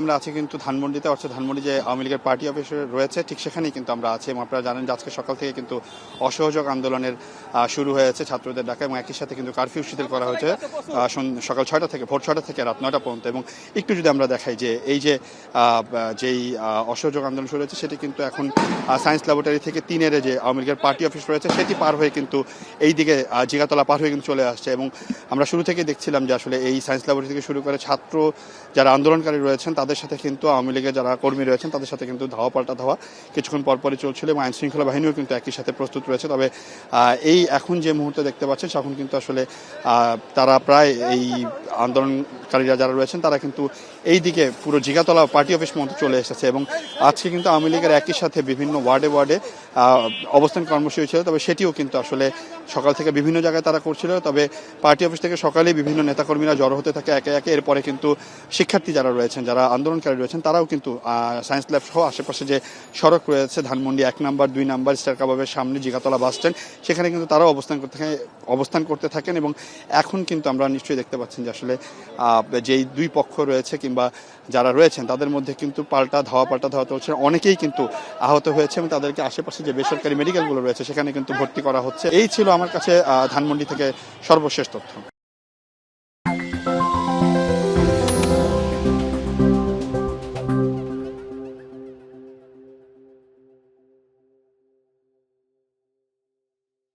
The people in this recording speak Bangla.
আমরা আছি কিন্তু ধানমন্ডিতে, অর্থাৎ ধানমন্ডি যে আওয়ামী লীগের পার্টি অফিস রয়েছে ঠিক সেখানেই কিন্তু আমরা আছি। এবং আপনারা জানেন যে আজকে সকাল থেকে কিন্তু অসহযোগ আন্দোলনের শুরু হয়েছে ছাত্রদের ডাকা, এবং একই সাথে কিন্তু কারফিউ শিথিল করা হয়েছে সকাল 6টা থেকে, ভোর 6টা থেকে রাত 9টা পর্যন্ত। এবং একটু যদি আমরা দেখাই যে এই যে যেই অসহযোগ আন্দোলন শুরু হয়েছে সেটি কিন্তু এখন সায়েন্স ল্যাবরেটরি থেকে 3-এর যে আওয়ামী লীগের পার্টি অফিস রয়েছে সেটি পার হয়ে কিন্তু এই দিকে জিগাতলা পার হয়ে কিন্তু চলে আসছে। এবং আমরা শুরু থেকে দেখছিলাম যে আসলে এই সায়েন্স ল্যাবরেটরি থেকে শুরু করে ছাত্র যারা আন্দোলনকারী রয়েছেন তাদের সাথে কিন্তু আওয়ামী লীগের যারা কর্মী রয়েছেন তাদের সাথে কিন্তু ধাওয়া পাল্টা ধাওয়া কিছুক্ষণ পরপরই চলছিল, এবং আইনশৃঙ্খলা বাহিনীও কিন্তু একই সাথে প্রস্তুত রয়েছে। তবে এই এখন যে মুহূর্তে দেখতে পাচ্ছেন তখন কিন্তু আসলে তারা প্রায় এই আন্দোলনকারীরা যারা রয়েছেন তারা কিন্তু এই দিকে পুরো জিগাতলা পার্টি অফিস পর্যন্ত চলে এসেছে। এবং আজকে কিন্তু আওয়ামী লীগের একই সাথে বিভিন্ন ওয়ার্ডে অবস্থান কর্মসূচি ছিল, তবে সেটিও কিন্তু আসলে সকাল থেকে বিভিন্ন জায়গায় তারা করছিল। তবে পার্টি অফিস থেকে সকালেই বিভিন্ন নেতাকর্মীরা জড়ো হতে থাকে একে একে। এরপরে কিন্তু শিক্ষার্থী যারা রয়েছেন, যারা আন্দোলনকারী রয়েছেন, তারাও কিন্তু সায়েন্স ল্যাব সহ আশেপাশে যে সড়ক রয়েছে ধানমন্ডি 1 নম্বর 2 নম্বর স্টার কাবাবের সামনে জিগাতলা বাস স্ট্যান্ড, সেখানে কিন্তু তারাও অবস্থান করতে থাকেন। এবং এখন কিন্তু আমরা নিশ্চয়ই দেখতে পাচ্ছেন যে আসলে যেই দুই পক্ষ রয়েছে কিংবা যারা রয়েছেন তাদের মধ্যে কিন্তু পাল্টা ধাওয়া চলছে। অনেকেই কিন্তু আহত হয়েছে এবং তাদেরকে আশেপাশে যে বেসরকারি মেডিকেলগুলো রয়েছে সেখানে কিন্তু ভর্তি করা হচ্ছে। এই ছিল আমার কাছে ধানমন্ডি থেকে সর্বশেষ তথ্য।